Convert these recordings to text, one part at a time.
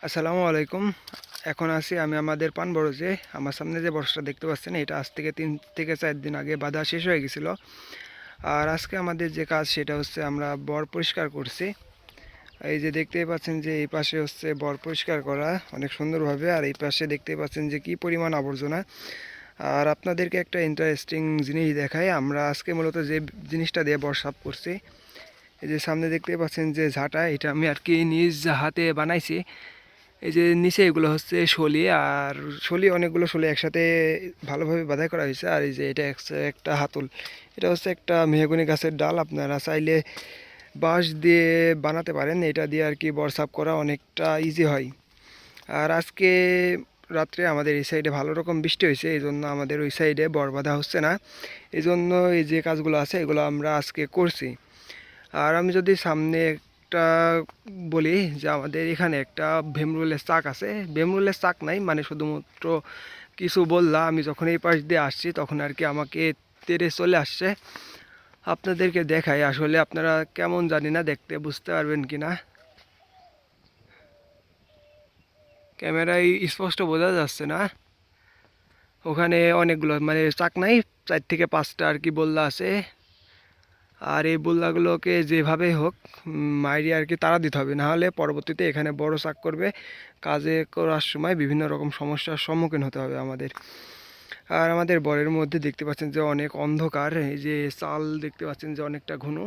আসসালামু আলাইকুম। এখন আছি আমি আমাদের পানবরজে। আমার সামনে যে বর্ষাটা দেখতে পাচ্ছেন এটা আজ থেকে 3 থেকে 4 দিন আগে বাঁধা শেষ হয়ে গেছিলো। আর আজকে আমাদের যে কাজ সেটা হচ্ছে আমরা বর পরিষ্কার করছি। এই যে দেখতেই পাচ্ছেন যে এই পাশে হচ্ছে বর পরিষ্কার করা অনেক সুন্দরভাবে, আর এই পাশে দেখতেই পাচ্ছেন যে কি পরিমাণ আবর্জনা। আর আপনাদেরকে একটা ইন্টারেস্টিং জিনিস দেখাই, আমরা আজকে মূলত যে জিনিসটা দিয়ে বর সাফ করছি, এই যে সামনে দেখতেই পাচ্ছেন যে ঝাঁটা, এটা আমি আর কি নিজ হাতে বানাইছি। এই যে নিচে এগুলো হচ্ছে শলি, আর শলি অনেকগুলো শলি একসাথে ভালোভাবে বাঁধাই করা হয়েছে। আর এই যে এটা একটা হাতল, এটা হচ্ছে একটা মেহগনি গাছের ডাল। আপনারা চাইলে বাঁশ দিয়ে বানাতে পারেন, এটা দিয়ে আর কি বর সাফ করা অনেকটা ইজি হয়। আর আজকে রাত্রে আমাদের এই সাইডে ভালো রকম বৃষ্টি হয়েছে, এই জন্য আমাদের ওই সাইডে বর বাঁধা হচ্ছে না। এই জন্য এই যে কাজগুলো আছে এগুলো আমরা আজকে করছি। আর আমি যদি সামনে একটা বলি যে আমাদের এখানে একটা ভীমরুলের চাক আছে। ভীমরুলের চাক নাই, মানে শুধুমাত্র কিছু বললা আমি যখন এই পাশ দিয়ে আসছি তখন আর কি আমাকে তেড়ে চলে আসছে। আপনাদেরকে দেখাই, আসলে আপনারা কেমন জানি না, দেখতে বুঝতে পারবেন কি না। ক্যামেরায় স্পষ্ট বোঝা যাচ্ছে না। ওখানে অনেকগুলো মানে চাক নাই, 4 থেকে 5টা আর কি বললা আছে। আর এই বললাগুলোকে যেভাবে হোক মাইরে আর কি তাড়া দিতে হবে, নাহলে পরবর্তীতে এখানে বড় চাক করবে, কাজে করার সময় বিভিন্ন রকম সমস্যার সম্মুখীন হতে হবে আমাদের। আর আমাদের বরের মধ্যে দেখতে পাচ্ছেন যে অনেক অন্ধকার, এই যে চাল দেখতে পাচ্ছেন যে অনেকটা ঘন।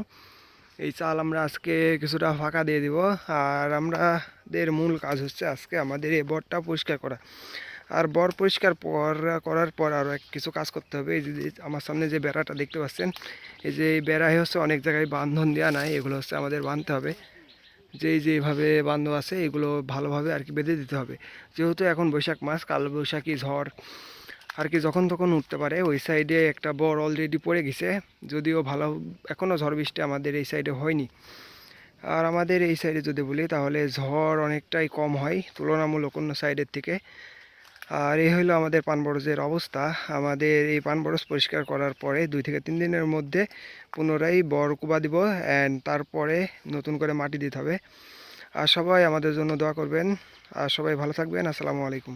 এই চাল আমরা আজকে কিছুটা ফাঁকা দিয়ে দিব। আর আমাদের মূল কাজ হচ্ছে আজকে আমাদের এই বরটা পরিষ্কার করা। আর বর পরিষ্কার করার পর আরও কিছু কাজ করতে হবে। এই যে আমার সামনে যে বেড়াটা দেখতে পাচ্ছেন, এই যে এই বেড়ায় হচ্ছে অনেক জায়গায় বাঁধন দেওয়া নাই, এগুলো হচ্ছে আমাদের বাঁধতে হবে। যেভাবে বাঁধন আছে এগুলো ভালোভাবে আর কি বেঁধে দিতে হবে। যেহেতু এখন বৈশাখ মাস, কাল বৈশাখী ঝড় আর কি যখন তখন উঠতে পারে। ওই সাইডে একটা বর অলরেডি পড়ে গেছে, যদিও ভালো এখনও ঝড় বৃষ্টি আমাদের এই সাইডে হয়নি। আর আমাদের এই সাইডে যদি বলি তাহলে ঝড় অনেকটাই কম হয় তুলনামূলক অন্য সাইডের থেকে। আর এই হলো আমাদের পানবরজের অবস্থা। আমাদের এই পানবরজ পরিষ্কার করার পরে 2 থেকে 3 দিনের মধ্যে পুনরায় বর কুবা দিব, অ্যান্ড তারপরে নতুন করে মাটি দিতে হবে। আর সবাই আমাদের জন্য দোয়া করবেন। আর সবাই ভালো থাকবেন। আসসালামু আলাইকুম।